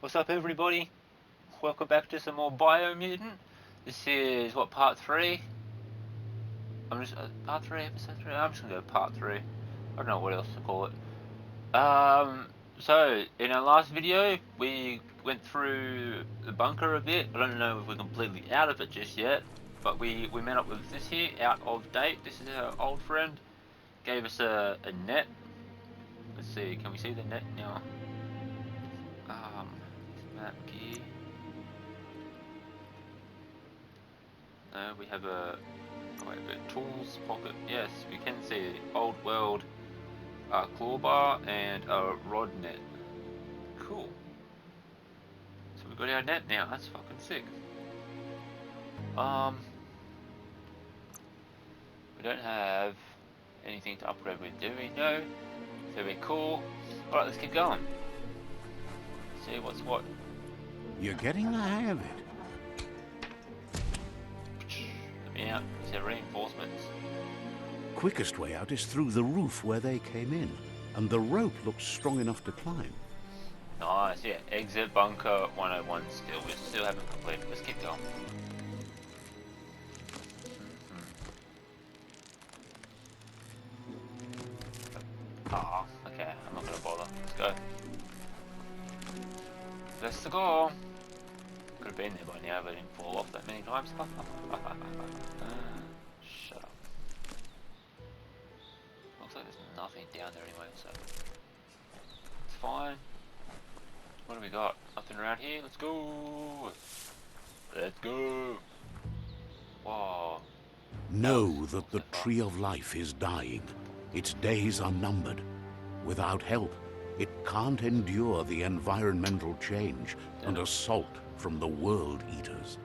What's up, everybody? Welcome back to some more Biomutant. This is what, part 3? I'm just part 3, episode 3. I'm just gonna go part 3. I don't know what else to call it. So in our last video, we went through the bunker a bit. I don't know if we're completely out of it just yet, but we met up with this here, out of date. This is our old friend. Gave us a net. Let's see, can we see the net now? Map gear. No, we have a tools pocket. Yes, we can see old world claw bar and a rod net. Cool. So we've got our net now. That's fucking sick. We don't have anything to upgrade with, do we? No. Very cool. Alright, let's keep going. See what's what. You're getting the hang of it. Let me out. Is there reinforcements? Quickest way out is through the roof where they came in, and the rope looks strong enough to climb. Nice, yeah. Exit bunker 101 still. We still haven't completed. Let's keep going. Ah, okay. I'm not gonna bother. Let's go. Let's go. Could have been there by now, but I didn't fall off that many times. Shut up. Looks like there's nothing down there anyway, so it's fine. What do we got? Nothing around here. Let's go. Let's go. Whoa. Know that the tree of life is dying. Its days are numbered. Without help, it can't endure the environmental change and assault from the world eaters.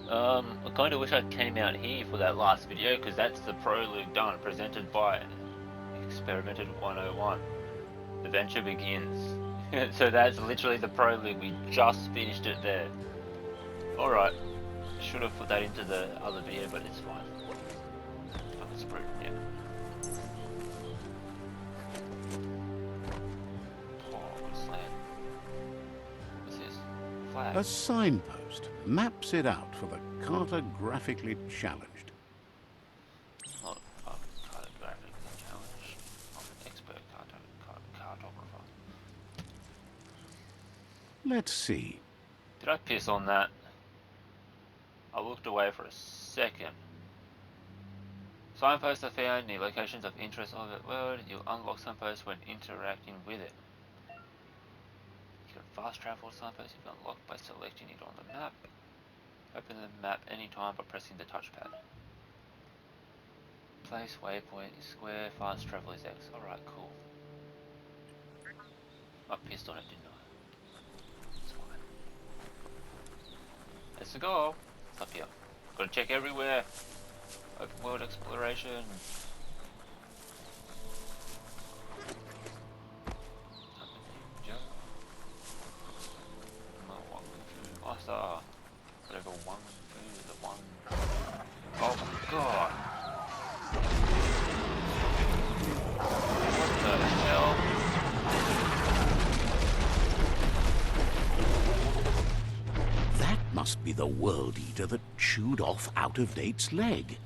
I kind of wish I came out here for that last video, because that's the prologue done, presented by Experimented 101. The venture begins. So that's literally the prologue. We just finished it there. Alright. Should have put that into the other video, but it's fine. Oh, it's brute, yeah. Oh, what's that? What's this? Flag. A signpost maps it out for the cartographically challenged. Not cartographically challenged. I'm an expert cartographer. Let's see. Did I piss on that? I looked away for a second. Signposts are found near locations of interest of the world. You'll unlock signposts when interacting with it. You can fast travel signposts if unlocked by selecting it on the map. Open the map anytime by pressing the touchpad. Place waypoint is square, fast travel is X. Alright, cool. I pissed on it, didn't I? It's fine. Let's go. It's up here. Gotta check everywhere. Open world exploration. Master. Whatever one food, the one. Oh my god. What the hell? That must be the world eater that chewed off Out-of-Date's leg.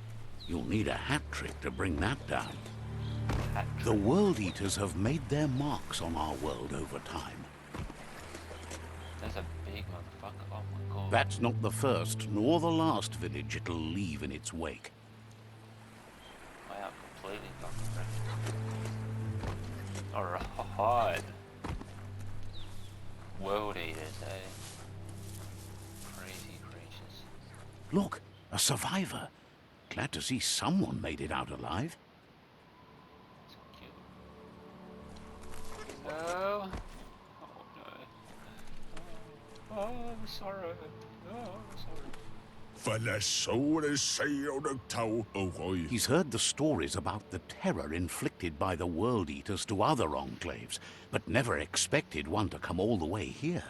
You'll need a hat trick to bring that down. The world eaters have made their marks on our world over time. There's a big motherfucker. Oh my god. That's not the first nor the last village it'll leave in its wake. I am completely fucking wrecked. Alright. World eaters, eh? Crazy creatures. Look, a survivor. Glad to see someone made it out alive. So cute. No. Oh no. Oh, I'm sorry. Oh, I'm sorry. He's heard the stories about the terror inflicted by the world eaters to other enclaves, but never expected one to come all the way here.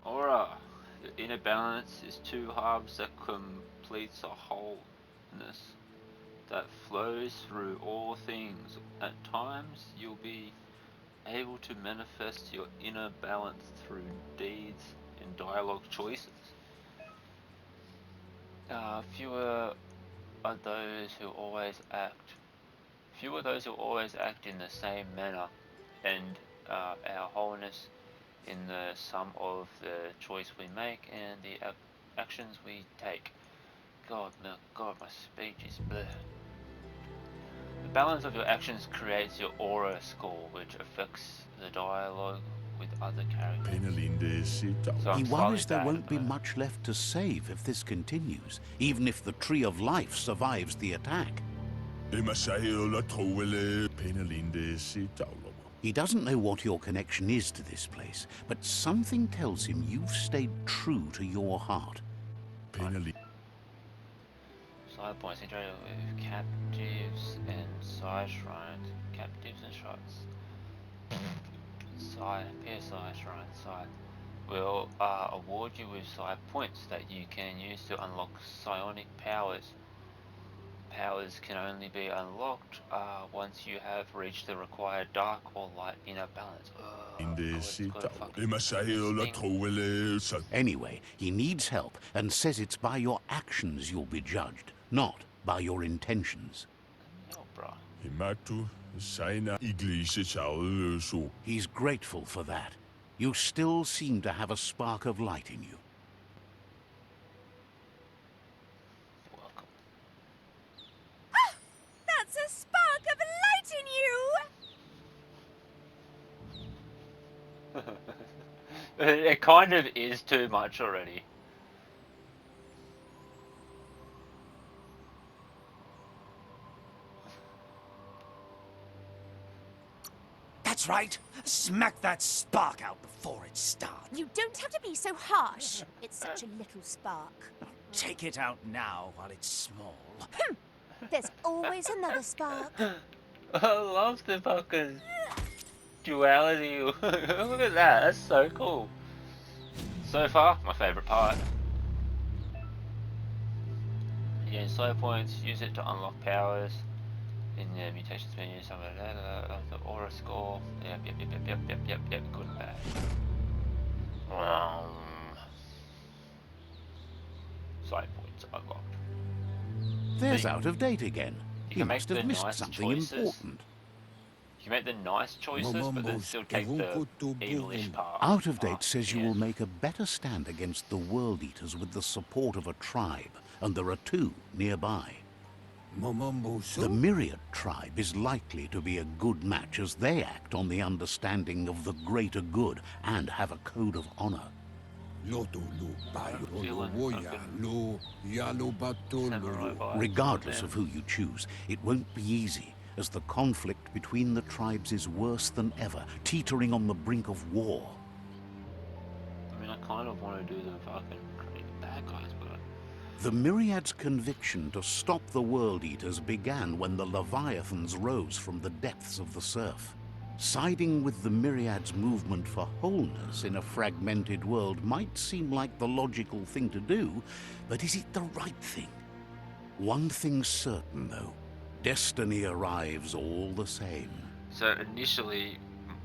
Alright. The inner balance is two halves that completes a wholeness that flows through all things. At times you'll be a able to manifest your inner balance through deeds and dialogue choices. Fewer are those who always act. Few are those who always act in the same manner, and our wholeness in the sum of the choice we make and the actions we take. God, my speech is bleh. The balance of your actions creates your aura score, which affects the dialogue with other characters. So He I'm slightly worries there bad at won't the be moment. much left to save if this continues, even if the Tree of Life survives the attack. He doesn't know what your connection is to this place, but something tells him you've stayed true to your heart. Side points integrated with captives and side shrines. Captives and shrines. Side, PSI shrine, side. Will award you with side points that you can use to unlock psionic powers. Powers can only be unlocked once you have reached the required dark or light inner balance. Anyway, he needs help and says it's by your actions you'll be judged, not by your intentions. Yo, bro. He's grateful for that. You still seem to have a spark of light in you. Welcome. That's a spark of light in you! It kind of is too much already. That's right. Smack that spark out before it starts. You don't have to be so harsh. It's such a little spark. Take it out now while it's small. There's always another spark. I love the fucking duality. Look at that. That's so cool. So far, my favourite part. You gain side points, use it to unlock powers. In the mutations menu, something like that, the aura score. Yep, good and bad. Side points unlocked. There's out of date again. You He can make must have the missed nice something choices. important. You make the nice choices, but then still take the evilish path. Out of date says you will make a better stand against the World Eaters with the support of a tribe, and there are two nearby. The Myriad tribe is likely to be a good match as they act on the understanding of the greater good and have a code of honor. Regardless of who you choose, it won't be easy, as the conflict between the tribes is worse than ever, teetering on the brink of war. I mean, I kind of want to do the fucking bad guys, but... The Myriad's conviction to stop the World Eaters began when the Leviathans rose from the depths of the surf. Siding with the Myriad's movement for wholeness in a fragmented world might seem like the logical thing to do, but is it the right thing? One thing's certain, though. Destiny arrives all the same. So initially,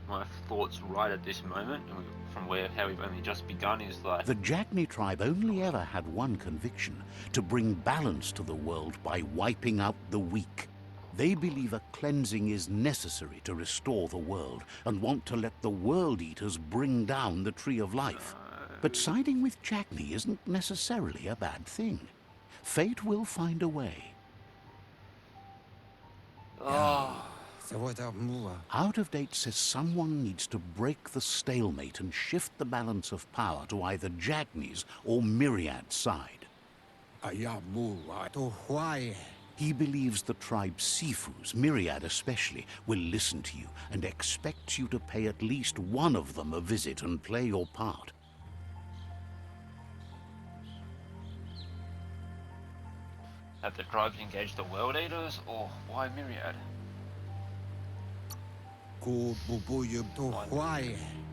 my thoughts right at this moment, from how we've only just begun, is like... The Jagni tribe only ever had one conviction: to bring balance to the world by wiping out the weak. They believe a cleansing is necessary to restore the world, and want to let the World Eaters bring down the Tree of Life. But siding with Jagni isn't necessarily a bad thing. Fate will find a way. Oh, Out of date says someone needs to break the stalemate and shift the balance of power to either Jagni's or Myriad's side. He believes the tribe's Sifus, Myriad especially, will listen to you and expects you to pay at least one of them a visit and play your part. have the tribes engaged the World Eaters, or why Myriad?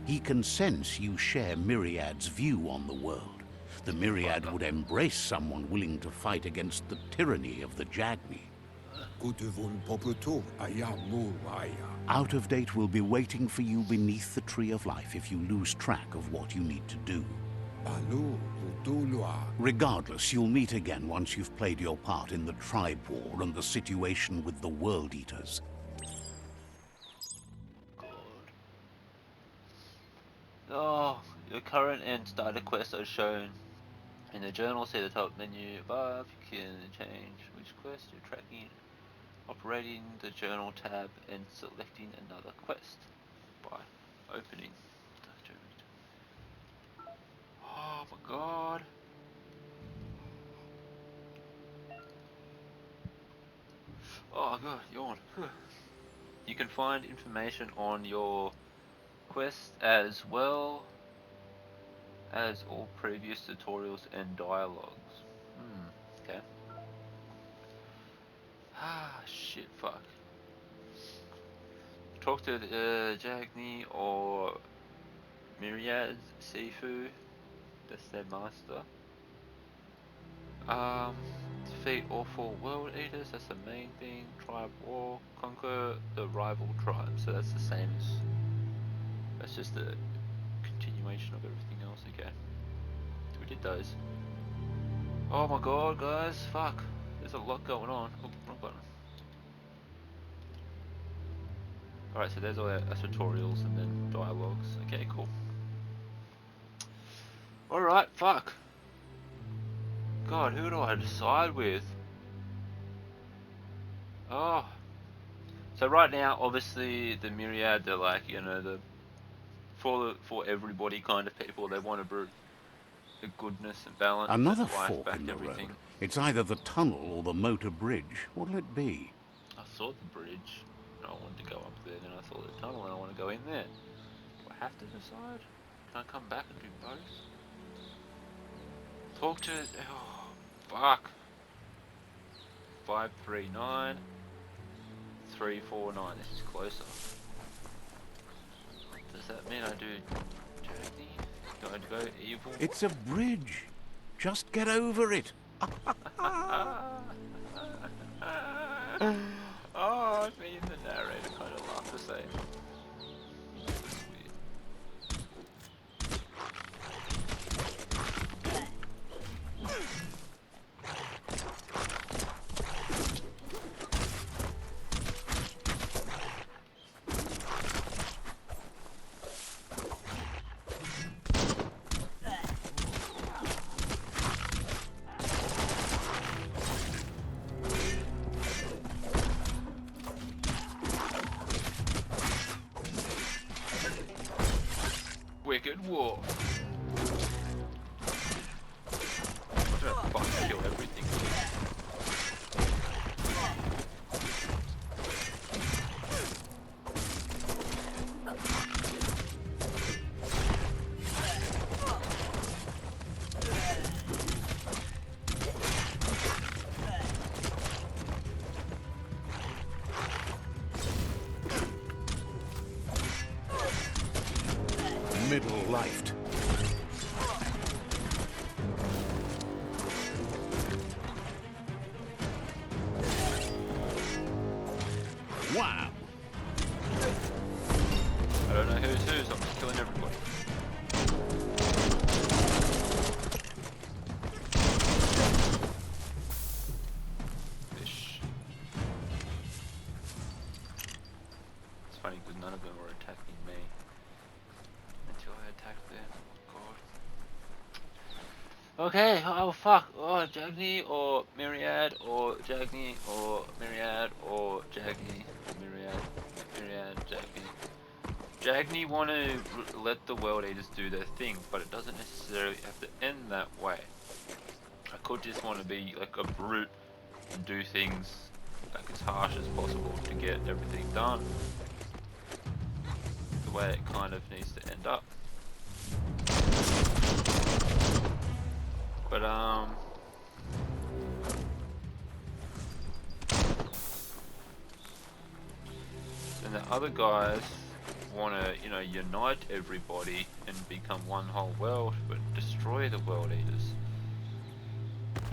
He can sense you share Myriad's view on the world. The Myriad would embrace someone willing to fight against the tyranny of the Jagni. Out of Date will be waiting for you beneath the Tree of Life if you lose track of what you need to do. Regardless, you'll meet again once you've played your part in the tribe war and the situation with the World Eaters. Oh, your current and starter quests are shown in the journal. See the top menu above. You can change which quest you're tracking, operating the journal tab and selecting another quest by opening. Oh my god. Oh god, yawn. You can find information on your quest as well as all previous tutorials and dialogues. Okay. Ah, shit, fuck. Talk to Jagni or Myriad Sifu, that's their master. Defeat all 4 world eaters, that's the main thing. Tribe war, conquer the rival tribe, so that's the same as, that's just the continuation of everything else. Okay, we did those. Oh my god, guys, fuck, there's a lot going on. Oh, wrong button. Alright, so there's all our tutorials and then dialogues. Okay, cool. Alright, fuck. God, who do I decide with? Oh. So right now, obviously, the Myriad, they're like, you know, the for everybody kind of people. They want to bring the goodness and balance Another and life fork back in to the road. everything. It's either the tunnel or the motor bridge. What'll it be? I saw the bridge, and I wanted to go up there. Then I saw the tunnel, and I want to go in there. Do I have to decide? Can I come back and do both? Talk to... Oh, fuck. 539. 349. This is closer. Does that mean I do journey? Do I go evil? It's a bridge. Just get over it. Oh, me and the narrator kind of laugh the same. That's weird. Wicked Wolf. I'm gonna fucking kill everything. Middle-lifed. Wow. I don't know who's who, so I'm just killing everybody. Fish. It's funny because none of them were attacking me until I attacked them. Oh god. Okay, oh fuck. Oh, Jagni or Myriad or Jagni or Myriad or Jagni. Myriad, Jagni. Jagni want to let the World Eaters do their thing, but it doesn't necessarily have to end that way. I could just want to be like a brute and do things like as harsh as possible to get everything done the way it kind of needs to end up. But and the other guys want to, you know, unite everybody and become one whole world, but destroy the World Eaters.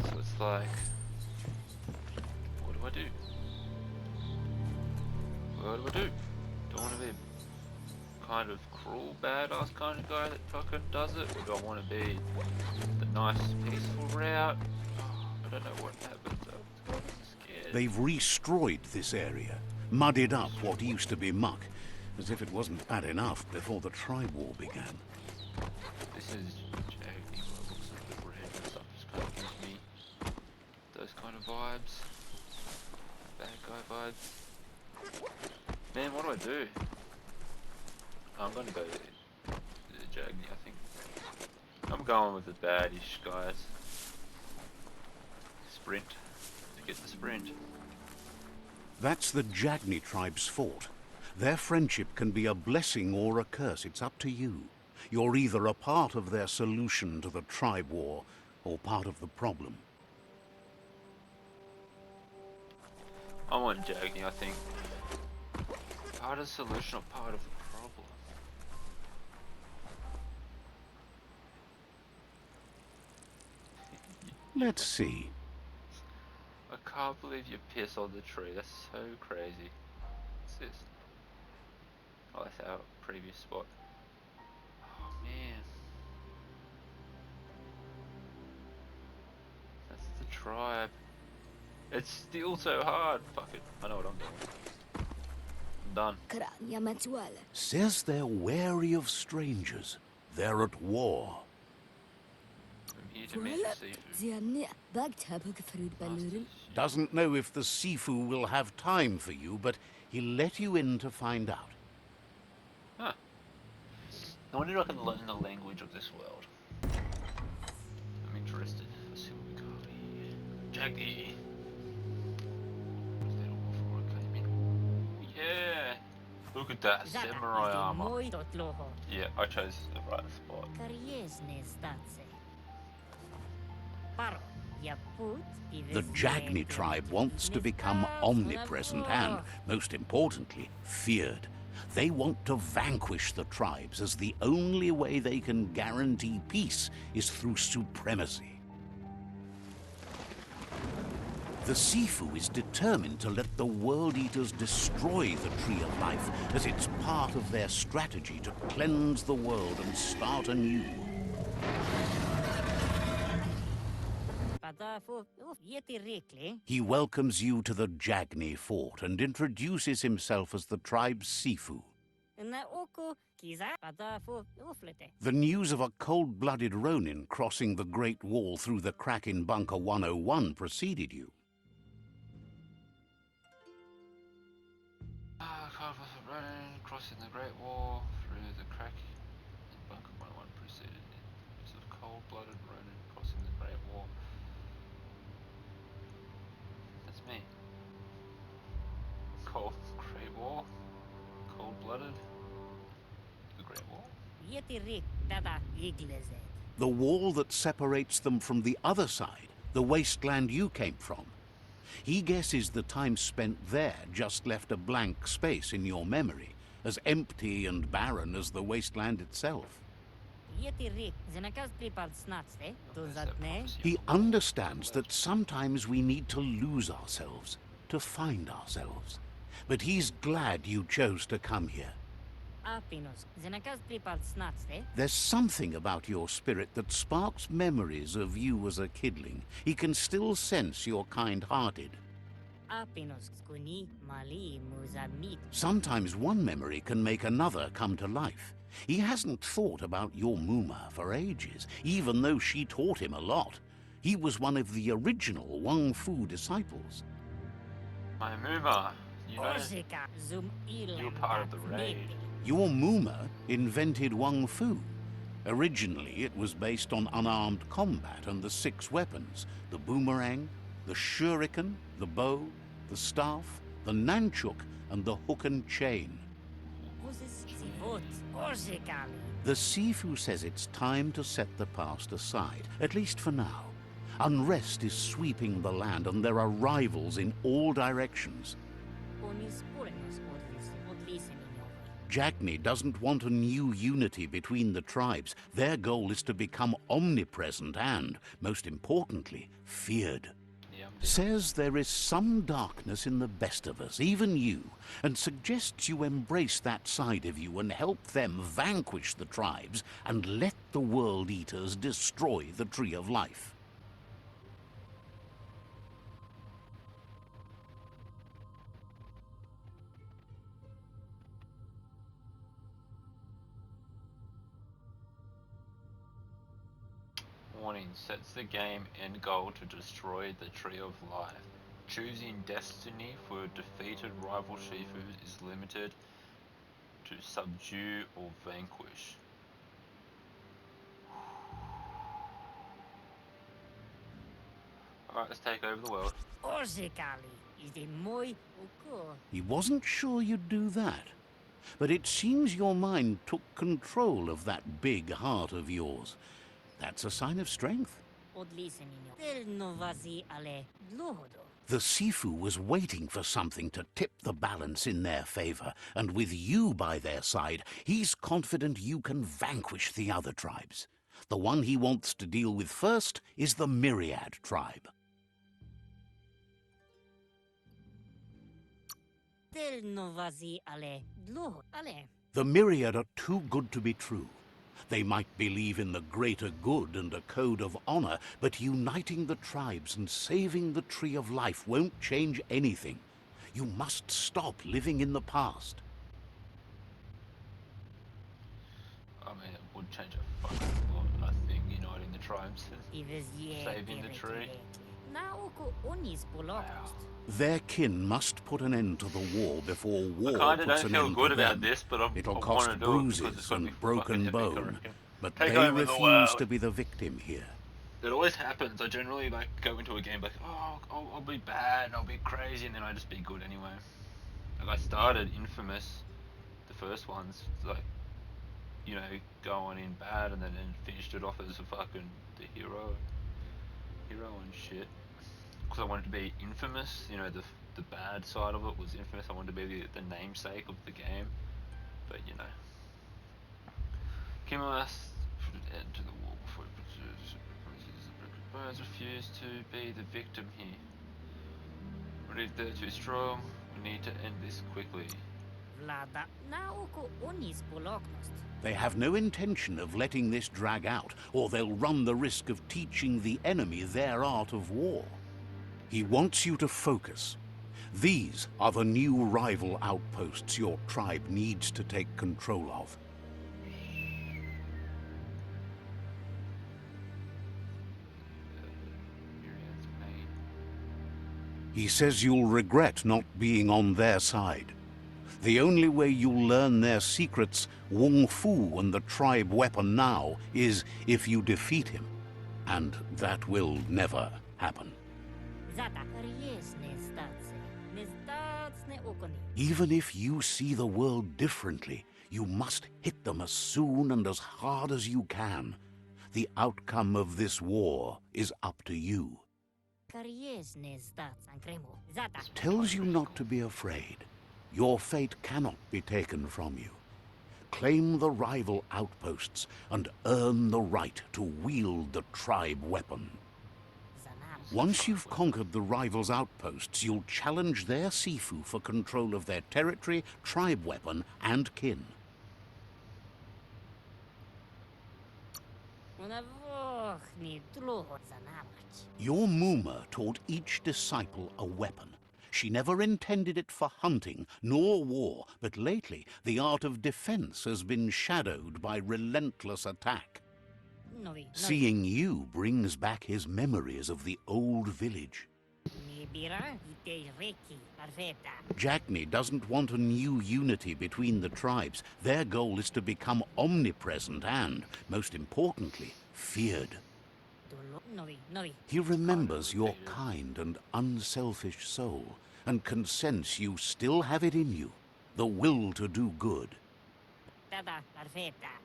So it's like, what do I do? What do? Do I want to be kind of cruel, badass kind of guy that fucking does it, or do I want to be the nice, peaceful route? Oh, I don't know what happens. I'm scared. They've destroyed this area, muddied up what used to be muck, as if it wasn't bad enough before the tribe war began. This is Jaggy, but it looks a bit red and stuff. Just kind of gives me those kind of vibes. Bad guy vibes. Man, what do? I'm gonna go to the Jagny, I think. I'm going with the baddish guys. Sprint. To get the sprint. That's the Jagni tribe's fort. Their friendship can be a blessing or a curse. It's up to you. You're either a part of their solution to the tribe war, or part of the problem. I want Jagny, I think. Part of the solution or part of the problem? Let's see. I can't believe you piss on the tree. That's so crazy. What's this? Oh, that's our previous spot. Oh man. That's the tribe. It's still so hard. Fuck it. I know what I'm doing. I'm done. Says they're wary of strangers. They're at war. I'm here to meet the seafood. Doesn't know if the Sifu will have time for you, but he'll let you in to find out. Huh. I wonder if I can learn the language of this world. I'm interested. Let's see what we got here. Jaggy. Was that all before I came in? Yeah! Look at that samurai armor. Yeah, I chose the right spot. The Jagni tribe wants to become omnipresent and, most importantly, feared. They want to vanquish the tribes, as the only way they can guarantee peace is through supremacy. The Sifu is determined to let the World Eaters destroy the Tree of Life, as it's part of their strategy to cleanse the world and start anew. He welcomes you to the Jagni fort and introduces himself as the tribe's Sifu. The news of a cold-blooded Ronin crossing the Great Wall through the crack in Bunker 101 preceded you. Ronin crossing the Great Wall through the crack in Bunker 101 preceded it. It's a cold-blooded Ronin crossing the Great Wall. That's me. Great Wall? Cold-blooded? The Great Wall? The wall that separates them from the other side, the wasteland you came from. He guesses the time spent there just left a blank space in your memory, as empty and barren as the wasteland itself. He understands that sometimes we need to lose ourselves, to find ourselves. But he's glad you chose to come here. There's something about your spirit that sparks memories of you as a kidling. He can still sense you're kind-hearted. Sometimes one memory can make another come to life. He hasn't thought about your Muma for ages, even though she taught him a lot. He was one of the original Wang Fu disciples. My Muma, you were part of the raid. Your Muma invented Wang Fu. Originally, it was based on unarmed combat and the 6 weapons: the boomerang, the shuriken, the bow, the staff, the nunchuk, and the hook and chain. The Sifu says it's time to set the past aside, at least for now. Unrest is sweeping the land, and there are rivals in all directions. Jagni doesn't want a new unity between the tribes. Their goal is to become omnipresent and, most importantly, feared. Yeah, I'm Says there is some darkness in the best of us, even you, and suggests you embrace that side of you and help them vanquish the tribes and let the World Eaters destroy the Tree of Life. Warning, sets the game end goal to destroy the Tree of Life. Choosing destiny for a defeated rival Shifu is limited to subdue or vanquish. Alright, let's take over the world. He wasn't sure you'd do that, but it seems your mind took control of that big heart of yours. That's a sign of strength. The Sifu was waiting for something to tip the balance in their favor, and with you by their side, he's confident you can vanquish the other tribes. The one he wants to deal with first is the Myriad tribe. The Myriad are too good to be true. They might believe in the greater good and a code of honor, but uniting the tribes and saving the Tree of Life won't change anything. You must stop living in the past. I mean, it would change a fucking lot, I think, uniting the tribes and saving the tree. Wow. Their kin must put an end to the war before war I kinda puts don't an feel end good to about them. this, but It'll I cost want to do it because it's bruises going to be and fucking broken epic, I bone, reckon. but Take they over the refuse world. to be the victim here. It always happens. I generally like go into a game like, oh, I'll be bad, I'll be crazy, and then I just be good anyway. Like I started Infamous, the first ones, like, going in bad, and then finished it off as a fucking the hero and shit. Because I wanted to be infamous, the bad side of it was infamous. I wanted to be the namesake of the game, but Kimulas put an end to the war before it Birds refuse to be the victim here. But if they're too strong, we need to end this quickly. They have no intention of letting this drag out, or they'll run the risk of teaching the enemy their art of war. He wants you to focus. These are the new rival outposts your tribe needs to take control of. Myriad's pain. He says you'll regret not being on their side. The only way you'll learn their secrets, Wung Fu and the tribe weapon now, is if you defeat him. And that will never happen. Even if you see the world differently, you must hit them as soon and as hard as you can. The outcome of this war is up to you. Tells you not to be afraid. Your fate cannot be taken from you. Claim the rival outposts and earn the right to wield the tribe weapon. Once you've conquered the rivals' outposts, you'll challenge their Sifu for control of their territory, tribe weapon, and kin. Your Muma taught each disciple a weapon. She never intended it for hunting, nor war, but lately the art of defense has been shadowed by relentless attack. Seeing you brings back his memories of the old village. Jackney doesn't want a new unity between the tribes. Their goal is to become omnipresent and, most importantly, feared. He remembers your kind and unselfish soul, and can sense you still have it in you, the will to do good.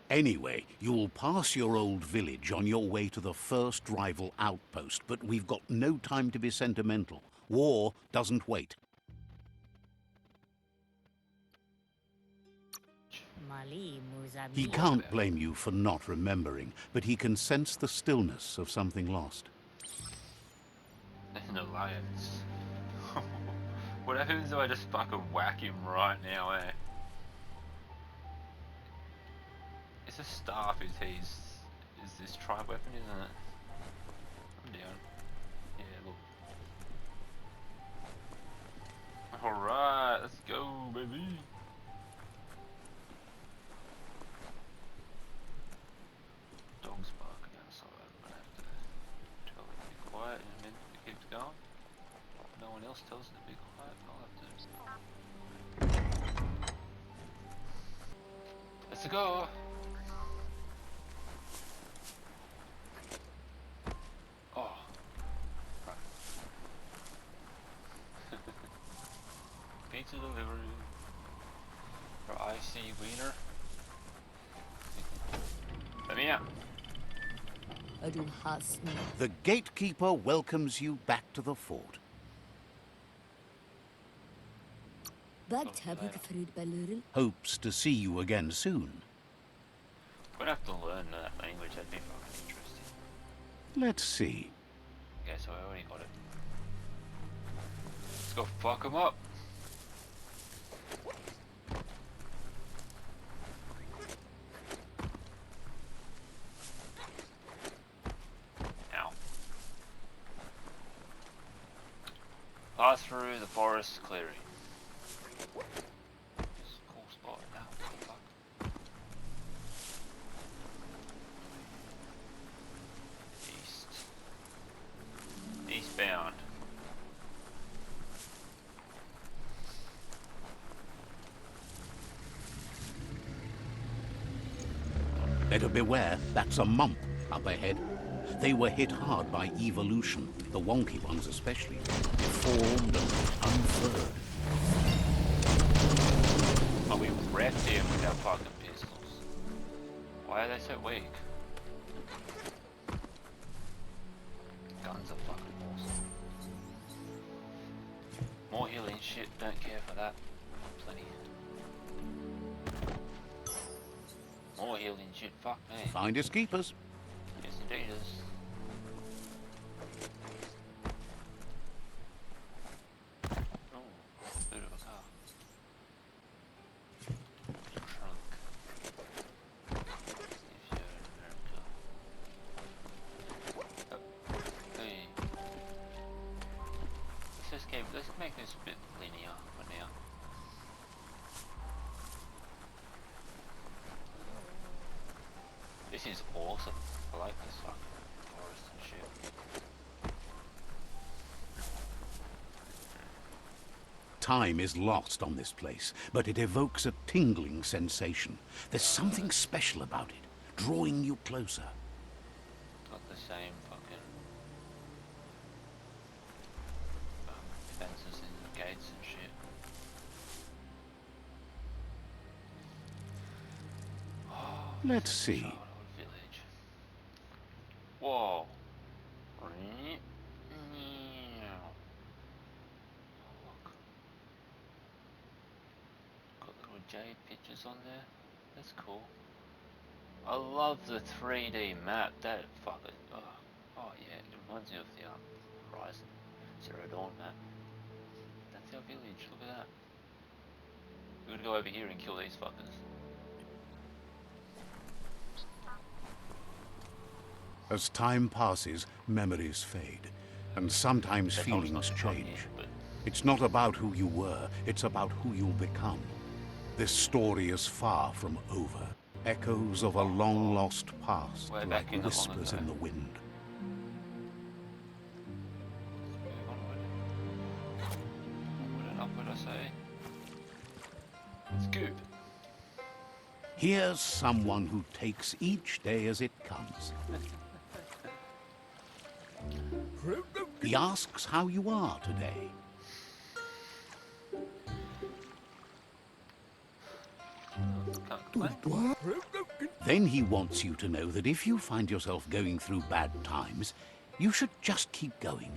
Anyway, you'll pass your old village on your way to the first rival outpost, but we've got no time to be sentimental. War doesn't wait. He can't blame you for not remembering, but he can sense the stillness of something lost. And the lions. What happens if I just fucking whack him right now, eh? It's a staff, is this tribe weapon, isn't it? I'm down. Yeah, look. Alright, let's go, baby. Dog's barking outside. I'm gonna have to tell it to be quiet in a minute if it keeps going. No one else tells it to be quiet. I'll have to. Let's go. Oh. Right. Pizza delivery. For icy wiener. Let me out. The gatekeeper welcomes you back to the fort. Hopes to see you again soon. I'm gonna have to learn that language. That'd be fucking interesting. Let's see. Okay, so I already got it. Let's go fuck him up. Ow. Pass through the forest clearing. It's a cool spot. Ow, what the fuck? East. Eastbound. Better beware, that's a mump up ahead. They were hit hard by evolution, the wonky ones especially, deformed and unfurred. Oh, we wrecked him with our fucking pistols. Why are they so weak? Guns are fucking awesome. More healing shit, don't care for that. Plenty. More healing shit, fuck me. Findest keepers. Yes, indeed is. Oh, boot of a car. Trunk. If you're in America. Oh, hey. Let's make this a bit linear for now. This is awesome. I like this fucking forest and shit. Time is lost on this place, but it evokes a tingling sensation. There's something special about it, drawing you closer. Got the same fucking fences and gates and shit. Oh, Let's such a see. childhood village. Whoa. Look. Got little jade pictures on there. That's cool. I love the 3D map. That fucking. Oh yeah, it reminds me of the Horizon Zero Dawn map. That's our village. Look at that. We're gonna go over here and kill these fuckers. As time passes, memories fade, and sometimes That feelings hole's not change. yet, but It's not about who you were, it's about who you'll become. This story is far from over. Echoes of a long-lost past, Way like back in the long whispers ago. in the wind. Onward and upward, I say. It's good. Here's someone who takes each day as it comes. He asks how you are today. Can't complain. Then he wants you to know that if you find yourself going through bad times, you should just keep going.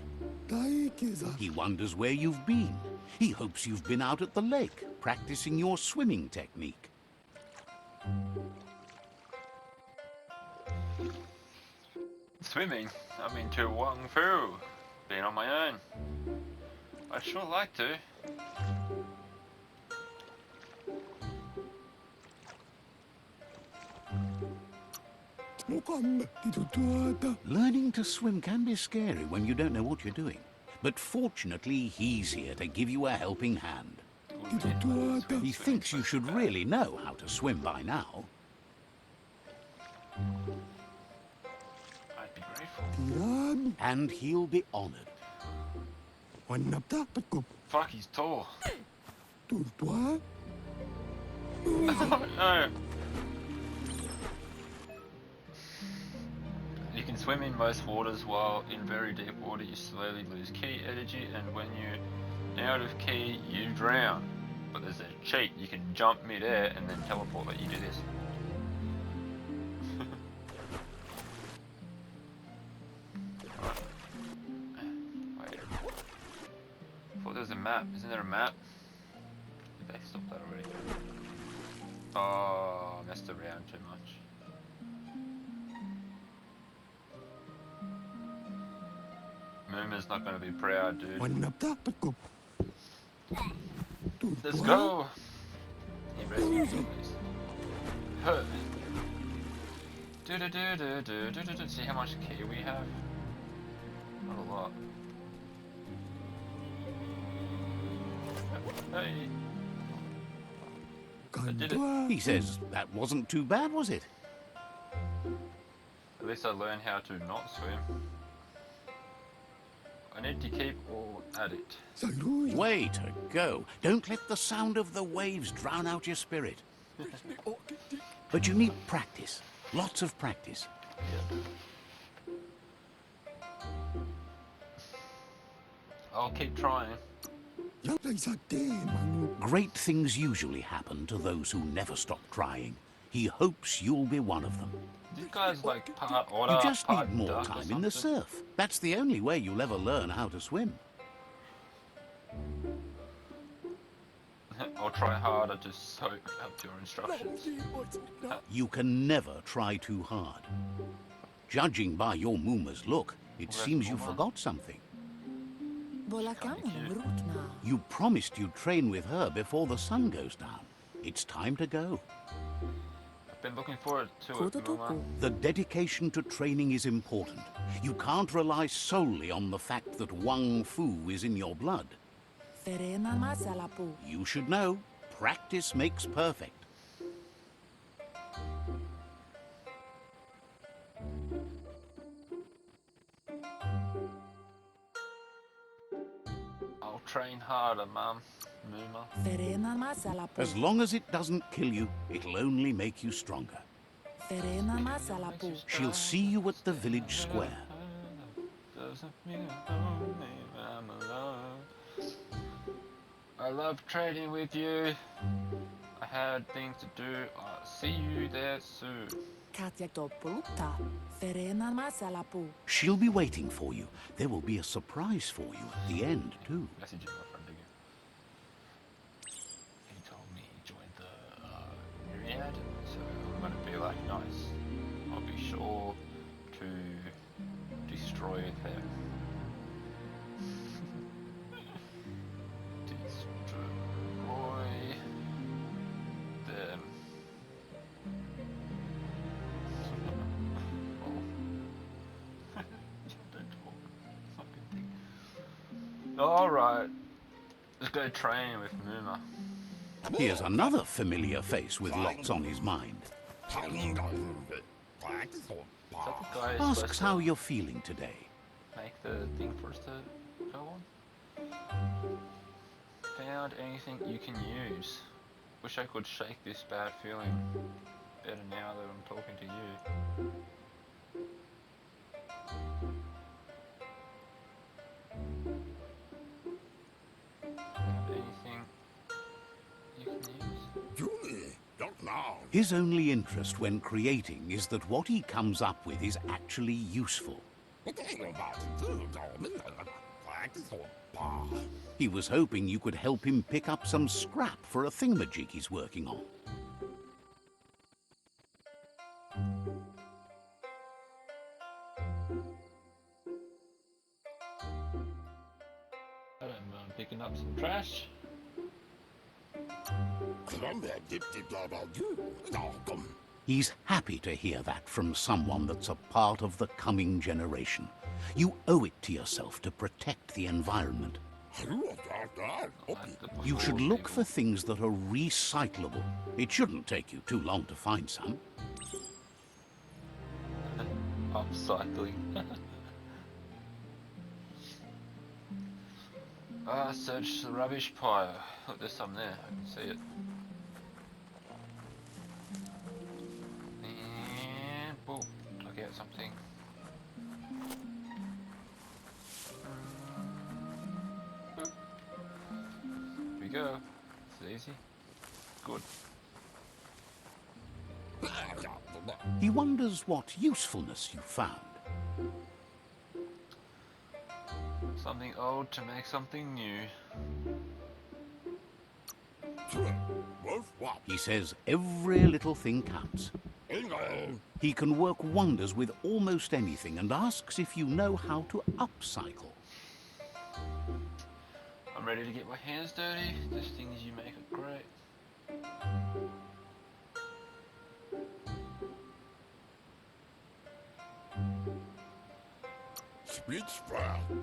He wonders where you've been. He hopes you've been out at the lake, practicing your swimming technique. Swimming? I'm into Wang Fu. being on my own. I'd sure like to. Learning to swim can be scary when you don't know what you're doing. But fortunately, he's here to give you a helping hand. He thinks you should really know how to swim by now. I'd be grateful. And he'll be honored. Fuck, he's tall. Oh no! You can swim in most waters, while in very deep water you slowly lose key energy, and when you're out of key, you drown. But there's a cheat, you can jump mid-air and then teleport like you do this. Wait. I thought there was a map. Isn't there a map? Did they stop that already? Oh, I messed around too much. Mooma's not going to be proud, dude. Let's go! He rescued me. Huh. See how much key we have? Not a lot. Hey! I did it. He says that wasn't too bad, was it? At least I learned how to not swim. I need to keep all at it. Way to go. Don't let the sound of the waves drown out your spirit. But you need practice. Lots of practice. I'll keep trying. Great things usually happen to those who never stop trying. He hopes you'll be one of them. This guy's like part otter, You just part need more duck or time in the something. surf. That's the only way you'll ever learn how to swim. I'll try harder to soak up your instructions. You can never try too hard. Judging by your Mooma's look, it seems you forgot something. You promised you'd train with her before the sun goes down. It's time to go. I've been looking forward to it, Mama. The dedication to training is important. You can't rely solely on the fact that Wang Fu is in your blood. You should know, practice makes perfect. I'll train harder, Mum. Muma. As long as it doesn't kill you, it'll only make you stronger. She'll see you at the village square. I love trading with you. I had things to do. I'll see you there soon. She'll be waiting for you. There will be a surprise for you at the end, too. Messaging my friend again. He told me he joined the myriad, so I'm gonna be like, nice. I'll be sure to destroy them. Destroy them. Alright, let's go train with Muma. Here's another familiar face with lots on his mind. Is that the guy who's Asks supposed how to you're feeling today. make the thing for us to go on? Found anything you can use? Wish I could shake this bad feeling better now that I'm talking to you. Found anything you can use? His only interest when creating is that what he comes up with is actually useful. He was hoping you could help him pick up some scrap for a thingamajig he's working on. picking up some trash. He's happy to hear that from someone that's a part of the coming generation. You owe it to yourself to protect the environment. You should look for things that are recyclable. It shouldn't take you too long to find some. Upcycling. Search the rubbish pile. Look, there's some there. I can see it. And boom, dug out something. Boop. Here we go. It's easy. Good. He wonders what usefulness you found. Something old to make something new. He says every little thing counts. He can work wonders with almost anything and asks if you know how to upcycle. I'm ready to get my hands dirty. Those things you make are great.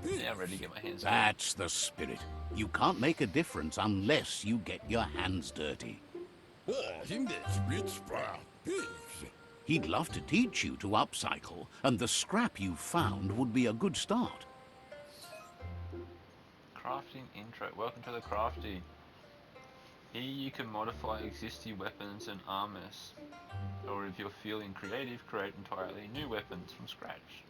Yeah, I'm ready to get my hands dirty. That's the spirit. You can't make a difference unless you get your hands dirty. He'd love to teach you to upcycle, and the scrap you found would be a good start. Crafting intro. Welcome to the crafting. Here you can modify existing weapons and armors. Or if you're feeling creative, create entirely new weapons from scratch.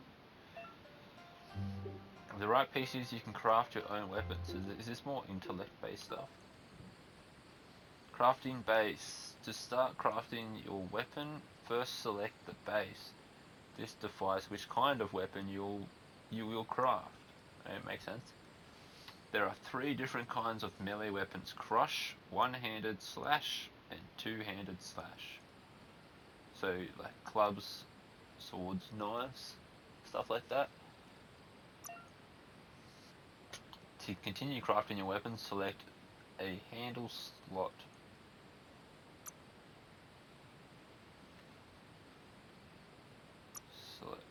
With the right pieces, you can craft your own weapons. Is this more intellect-based stuff? Crafting base. To start crafting your weapon, first select the base. This defines which kind of weapon you will craft. It makes sense. There are 3 different kinds of melee weapons: crush, one-handed slash, and two-handed slash. So like clubs, swords, knives, stuff like that. To continue crafting your weapons, select a handle slot. Select.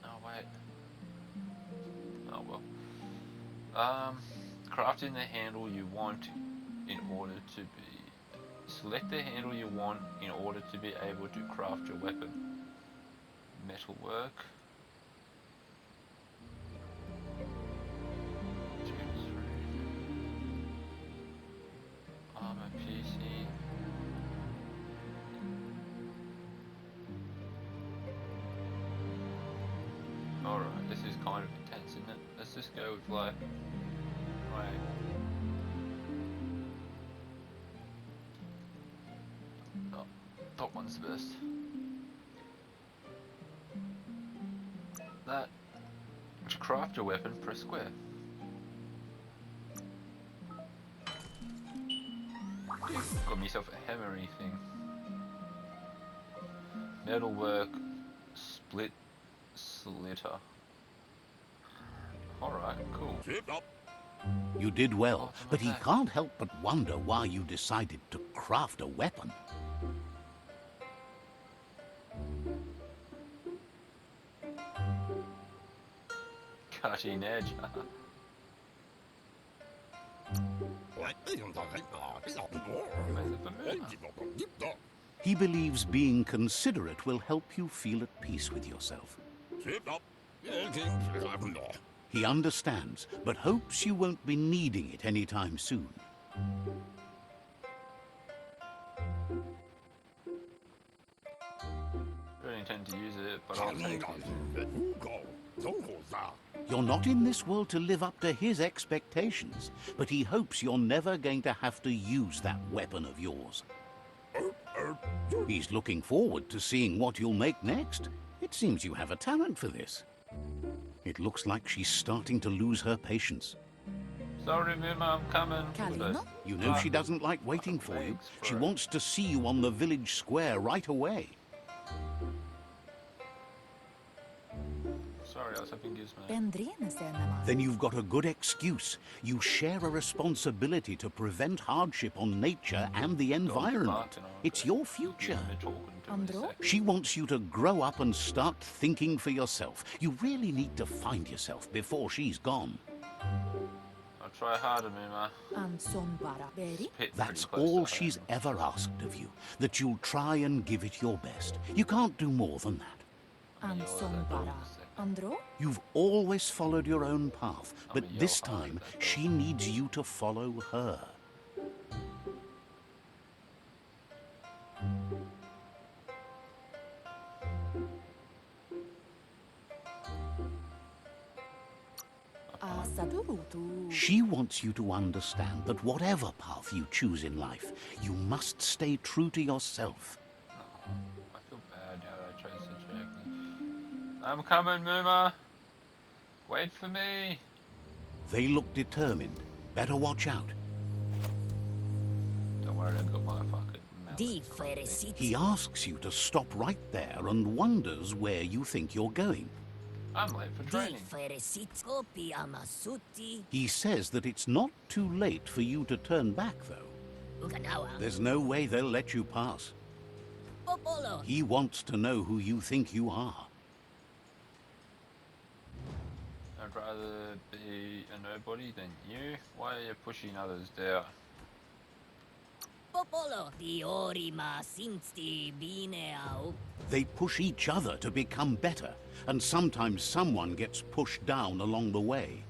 Oh wait. Oh well. Crafting the handle you want in order to be... Select the handle you want in order to be able to craft your weapon. Metalwork. 2, 3. Armor PC. Alright, this is kind of intense, isn't it? Let's just go with like... Wait. Oh, top one's the best. That. To craft your weapon, press square. Got myself a hammery thing. Metalwork, split slitter. Alright, cool. You did well, but he can't help but wonder why you decided to craft a weapon. Cutting edge. He believes being considerate will help you feel at peace with yourself. He understands, but hopes you won't be needing it anytime soon. I don't intend to use it, but I'll take it. You're not in this world to live up to his expectations, but he hopes you're never going to have to use that weapon of yours. He's looking forward to seeing what you'll make next. It seems you have a talent for this. It looks like she's starting to lose her patience. Sorry, Mima, I'm coming. Look at Kalino? this. You know she doesn't like waiting for you. Legs, She bro. wants to see you on the village square right away. Sorry, I was hoping Gizmo. Bendrine senema. Then you've got a good excuse. You share a responsibility to prevent hardship on nature and the environment. It's your future. Andro? She wants you to grow up and start thinking for yourself. You really need to find yourself before she's gone. I'll try harder, Mima. Anson bara. Beri? That's all she's ever asked of you, that you'll try and give it your best. You can't do more than that. Anson bara. Andro? You've always followed your own path, but this time she needs you to follow her. Asadurutu. She wants you to understand that whatever path you choose in life, you must stay true to yourself. I feel bad how I tried to check. I'm coming, Mima. Wait for me. They look determined. Better watch out. Don't worry, I've got my fucking mouth. Di feresit. He asks you to stop right there and wonders where you think you're going. I'm late for Di training. feresit. Kopi amasuti. He says that it's not too late for you to turn back, though. Ukanawa. There's no way they'll let you pass. Popolo. He wants to know who you think you are. I'd rather be a nobody than you. Why are you pushing others down? Popolo. Di orima sinsti bineau. They push each other to become better, and sometimes someone gets pushed down along the way.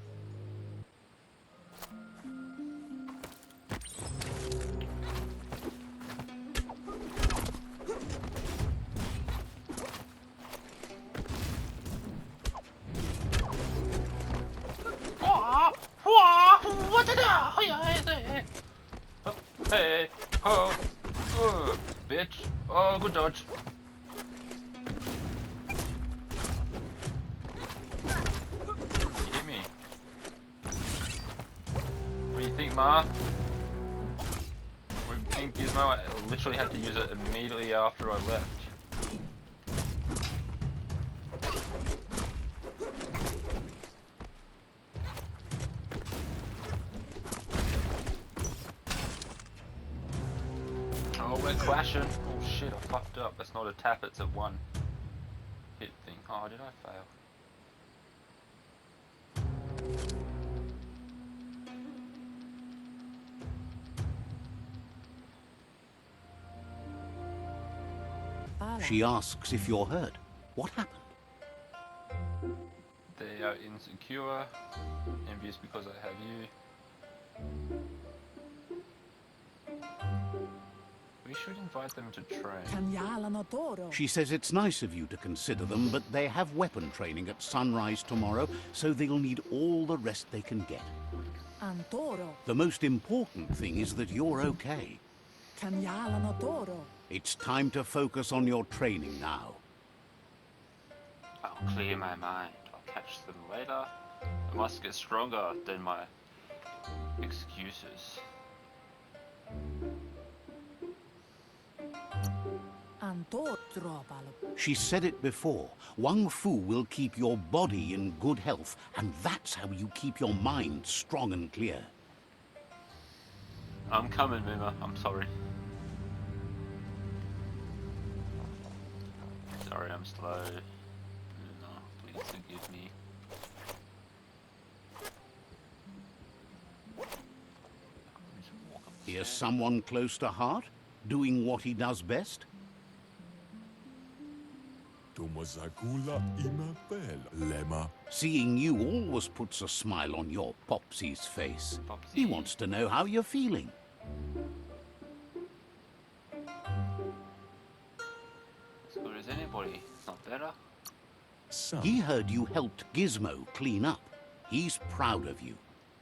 Hey, oh, bitch. Oh, good dodge. You hit me. What do you think, Ma? We think Gizmo, I literally had to use it immediately after I left. Oh, we're clashing. Oh shit, I fucked up. That's not a tap, it's a one hit thing. Oh, did I fail? She asks if you're hurt. What happened? They are insecure, envious because I have you. We should invite them to train. Kanyala no toro. She says it's nice of you to consider them, but they have weapon training at sunrise tomorrow, so they'll need all the rest they can get. Antoro. The most important thing is that you're okay. Kanyala no toro. It's time to focus on your training now. I'll clear my mind. I'll catch them later. I must get stronger than my excuses. Antor tropalo. She said it before. Wang Fu will keep your body in good health, and that's how you keep your mind strong and clear. I'm coming, Mima. I'm sorry. Sorry, I'm slow. No, please forgive me. Here's someone close to heart, doing what he does best. Tomazakula imapel, lema. Seeing you always puts a smile on your Popsy's face. He Popsy. wants to know how you're feeling. As good as anybody. It's not better. Sam. He heard you helped Gizmo clean up. He's proud of you.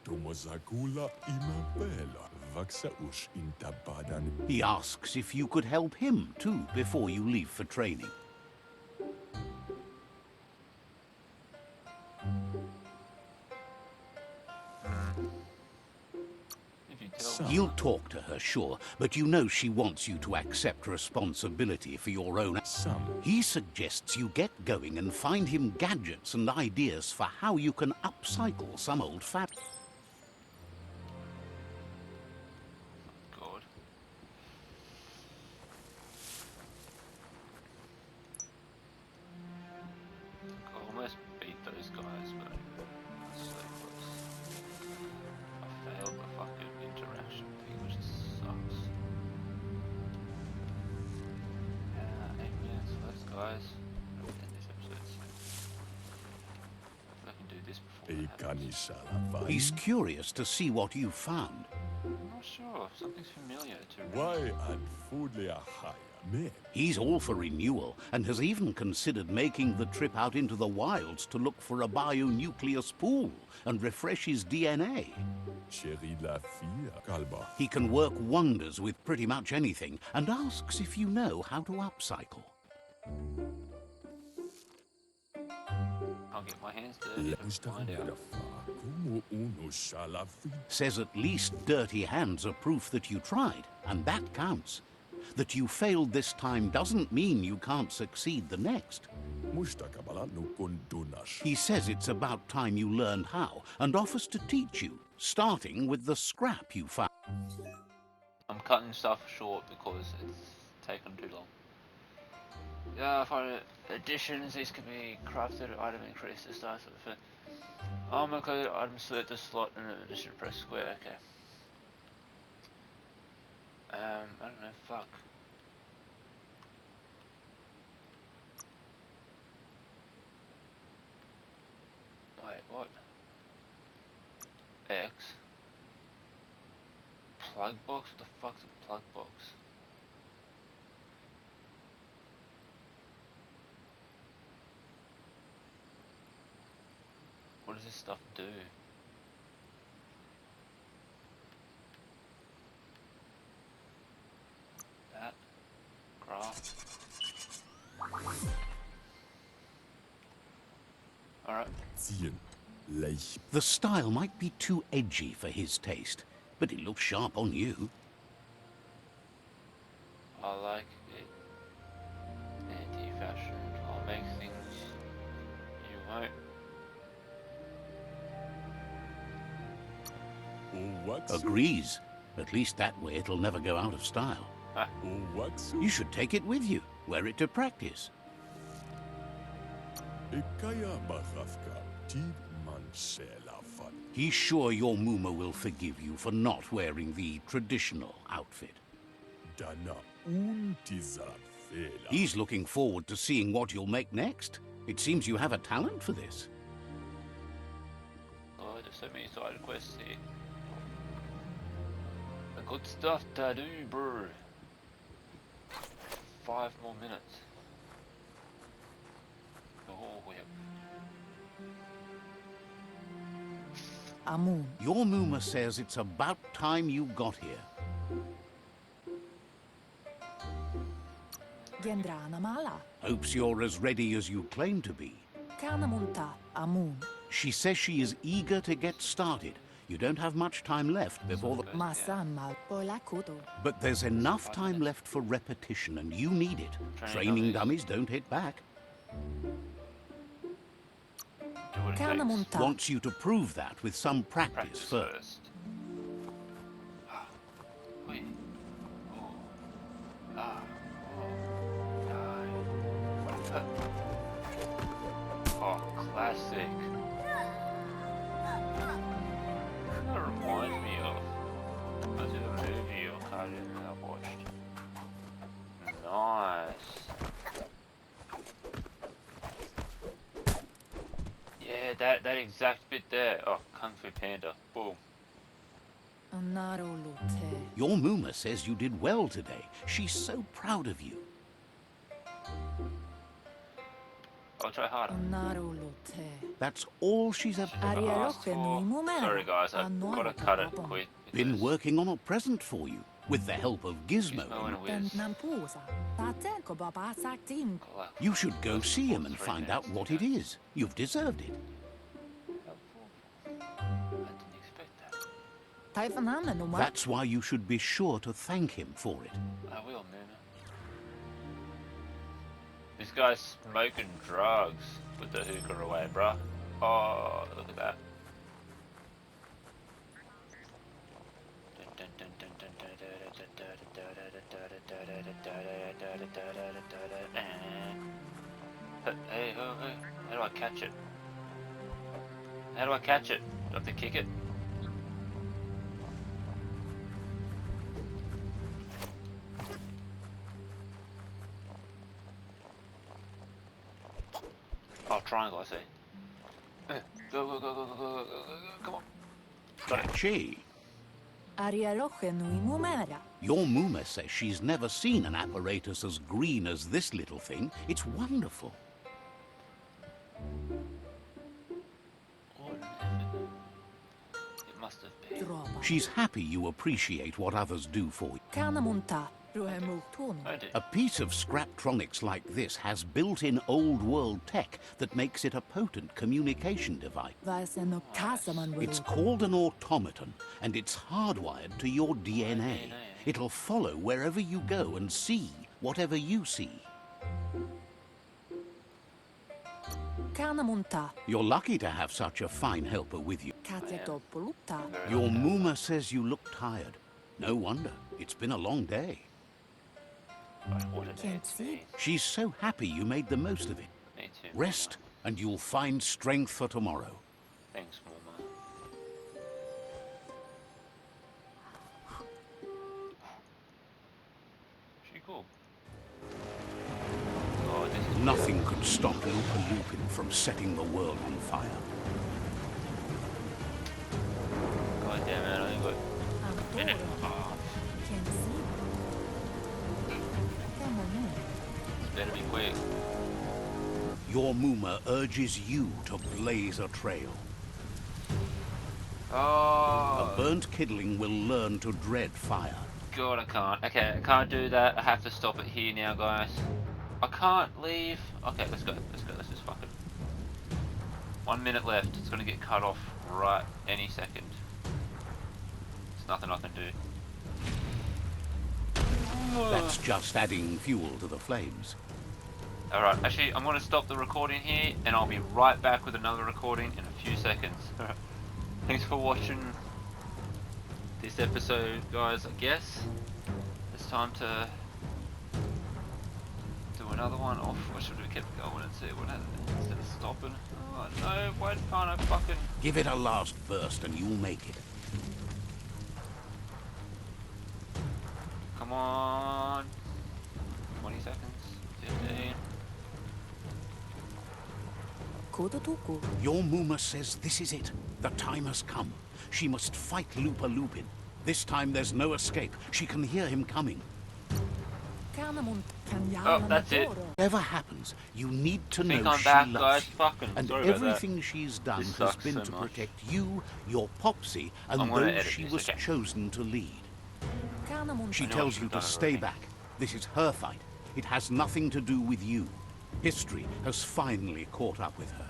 Tomazakula imapel, vaksa ush intabadan. He asks if you could help him too before you leave for training. tell. You'll talk to her, sure, but you know she wants you to accept responsibility for your own. Sam. He suggests you get going and find him gadgets and ideas for how you can upcycle some old fabric. God. I almost beat those guys, but I was so close. I failed the fucking interaction thing, which sucks. 8 minutes left, guys. I'm gonna end this episode soon. Hopefully I can do this before Ei that happens. kanisala vai. He's curious to see what you found. I'm not sure. Something's familiar to me. Why ad fudlea haya me? He's all for renewal and has even considered making the trip out into the wilds to look for a bionucleus pool and refresh his DNA. Cheri la fia. Kalba. He can work wonders with pretty much anything and asks if you know how to upcycle. I'll get my hands dirty to Langsta find out. da fa. Como uno shala fi. Says at least dirty hands are proof that you tried, and that counts. That you failed this time doesn't mean you can't succeed the next. Musta kabala no kondonash. He says it's about time you learned how and offers to teach you, starting with the scrap you found. I'm cutting stuff short because it's taken too long. Yeah, for additions, these can be crafted, item increase the size of it. Armor code, item select the slot, and in addition press square, okay. I don't know, fuck. Wait, what? X? Plug box? What the fuck's a plug box? What does this stuff do? That? Craft? Alright. Ziehen. Leich. The style might be too edgy for his taste, but it looks sharp on you. I like it. Anti-fashion. I'll make things you won't. O what? Agrees. At least that way it'll never go out of style. O what? You should take it with you, wear it to practice. Ekaya barafka. Tid man sela fan. He's sure your Muma will forgive you for not wearing the traditional outfit. Dana untizar fela. He's looking forward to seeing what you'll make next. It seems you have a talent for this. Oh, there's so many side quests here. The good stuff to do, bro. 5 more minutes. Oh, yep. Amun. Your Muma says it's about time you got here. Gendrana mala. Hopes you're as ready as you claim to be. Kanamunta. Amun. She says she is eager to get started. You don't have much time left before the... Masan mal. Bola kudo. But there's enough time left for repetition, and you need it. Training dummies don't hit back. Do what it takes. Kanamunta. Wants you to prove that with some practice Practice first. first. Ah. Wait. Oh. Ah. Oh. Die. Oh, classic. That reminds me of a movie or cartoon that I watched. Nice. Yeah, that exact bit there. Oh, Kung Fu Panda. Boom. Anaro lute. Your Muma says you did well today. She's so proud of you. I'll try harder. Anaro lute. That's all she's ever Asked for. Sorry guys, I've got to cut it quick. been because working on a present for you, with the help of Gizmo. Gizmo and Den Wiz. nampusa. Tateko baba saktim. Collab. You should go see him and find out what it is. You've deserved it. Helpful. I didn't expect that. Taifanana no ma. That's why you should be sure to thank him for it. I will, man. This guy's smoking drugs. Put the hookah away, bruh. Oh, look at that. Hey, how do I catch it? How do I catch it? Do I have to kick it? Oh, triangle, I see. Go, go, go, go, go, go, go, go, go, come on. Got it. Gee, Ariaroche nui mumera. your Muma says she's never seen an apparatus as green as this little thing. It's wonderful. It must have been. Droba. She's happy you appreciate what others do for you. Kanamunta. Ruhemu tono. I do. A piece of Scraptronics like this has built-in old-world tech that makes it a potent communication device. Vaiseno kasaman It's wuru. called an automaton, and it's hardwired to your DNA. It'll follow wherever you go and see whatever you see. Kanamunta. You're lucky to have such a fine helper with you. Katetopuluta. Your Muma says you look tired. No wonder. It's been a long day. What a day Can't it's see. been. She's so happy you made the most of it. Me too. Rest, and you'll find strength for tomorrow. Thanks, Mama. She cool. Oh, this is Nothing could stop Lupa Lupin from setting the world on fire. God damn it, I only got a minute and a Antoro. half. Can't see. Kamone. Better be quick. Your Muma urges you to blaze a trail. A Oh, burnt kidling will learn to dread fire. God, I can't. Okay, I can't do that. I have to stop it here now, guys. I can't leave. Okay, let's go. Let's go. Let's just fucking. 1 minute left. It's gonna get cut off right any second. There's nothing I can do. That's just adding fuel to the flames. Alright, actually, I'm going to stop the recording here, and I'll be right back with another recording in a few seconds. Thanks for watching this episode, guys, I guess. It's time to do another one off. I should have kept going and see what happened instead of stopping. Oh no, why can't I fucking... Give it a last burst and you'll make it. Come on. 20 seconds. 15. Kodotuku. Your Muma says this is it. The time has come. She must fight Lupa Lupin. This time there's no escape. She can hear him coming. Kanamunta. Oh, that's it. Whatever happens, you need to I think know I'm she back, loves guys. you. Fucking And sorry about that. everything she's done This has sucks been so to much. protect you, your Popsy, and I'm gonna those edit she this, was okay. chosen to lead. Kanamunta. She I know tells I've you to done stay everything. back. This is her fight. It has nothing to do with you. History has finally caught up with her.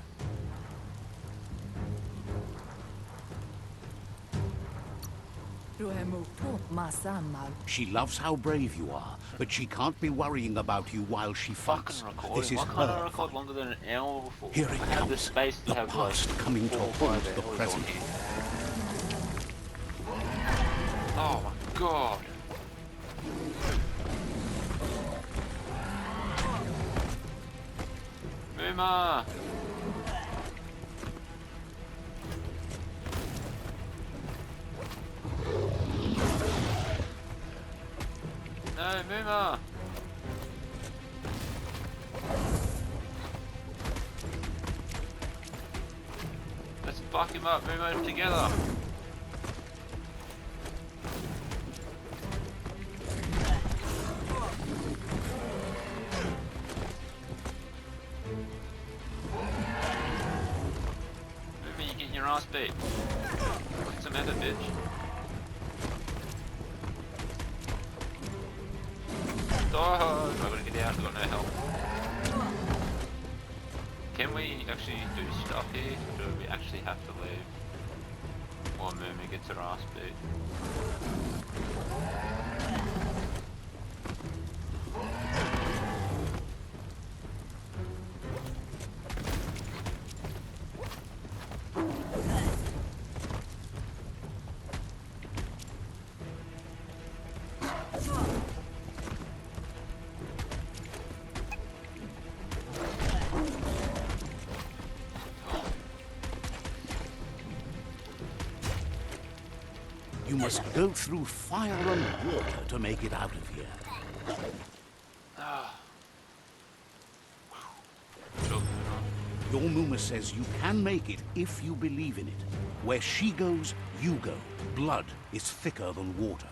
Ruhemu to masamal. She loves how brave you are, but she can't be worrying about you while she Fucking fights. recording. This is Why can't I her record fight. longer than an hour before? Here it I have the comes. space to The have past like coming to 4 or haunt 5 the hours present. on here. Oh my god. Muma! No, Muma! Let's fuck him up, Muma, together! Muma, you're getting your ass beat. Put some effort, bitch. Oh, I gotta get out, I've got no help. Can we actually do stuff here? Or do we actually have to leave? before Moomy gets her ass beat. You must go through fire and water to make it out of here. Sure, Your Muma says you can make it if you believe in it. Where she goes, you go. Blood is thicker than water.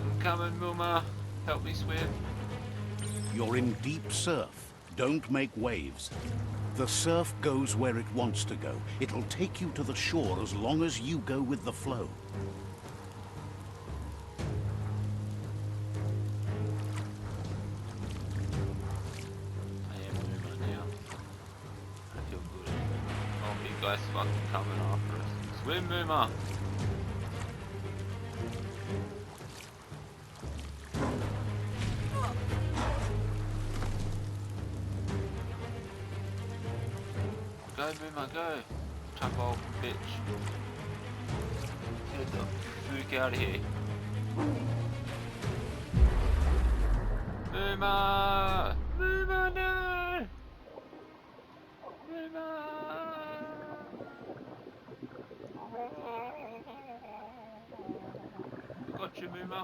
I'm coming, Mooma. Help me swim. You're in deep surf. Don't make waves. The surf goes where it wants to go. It'll take you to the shore as long as you go with the flow. I am Mooma now. I feel good. Oh, you guys fucking coming after us. Swim, Mooma. Go, Mooma, go. Tough old bitch. Get the fuck out of here. Mooma! Mooma, no! Mooma! Got you, Mooma.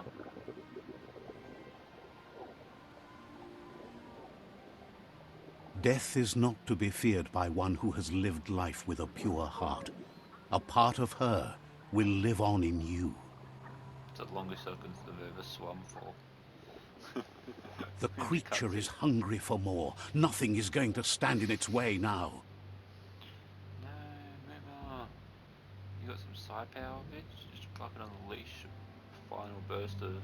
Death is not to be feared by one who has lived life with a pure heart. A part of her will live on in you. It's the longest seconds I've ever swum for. The creature is hungry for more. Nothing is going to stand in its way now. No, Mooma. You got some side power, bitch? Just fucking unleash a final burst of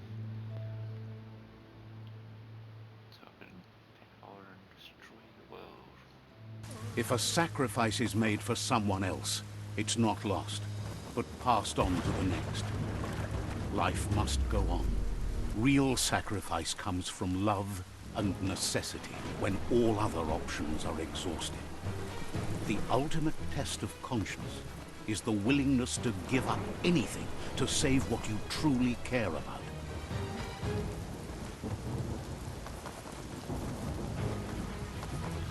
fucking power and destroy the world. If a sacrifice is made for someone else, it's not lost, but passed on to the next. Life must go on. Real sacrifice comes from love and necessity when all other options are exhausted. The ultimate test of conscience is the willingness to give up anything to save what you truly care about.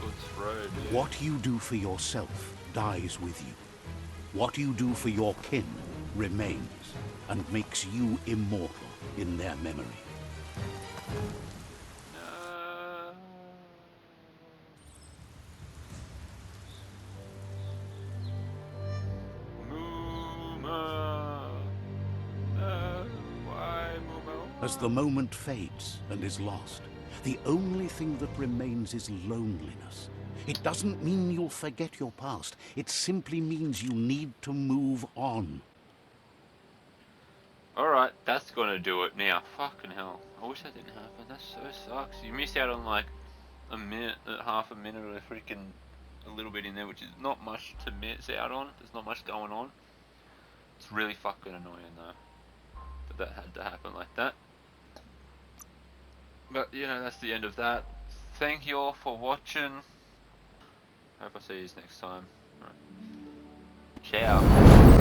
Good throw, dude. What you do for yourself dies with you. What you do for your kin remains and makes you immortal in their memory. No. Mooma. No. Why, Mooma? As the moment fades and is lost, the only thing that remains is loneliness. It doesn't mean you'll forget your past. It simply means you need to move on. Alright, that's gonna do it now. Fucking hell. I wish that didn't happen. That so sucks. You miss out on like a minute, half a minute, or freaking a little bit in there, which is not much to miss out on. There's not much going on. It's really fucking annoying though that that had to happen like that. But you know, that's the end of that. Thank you all for watching. Hope I see you next time. Right. Ciao.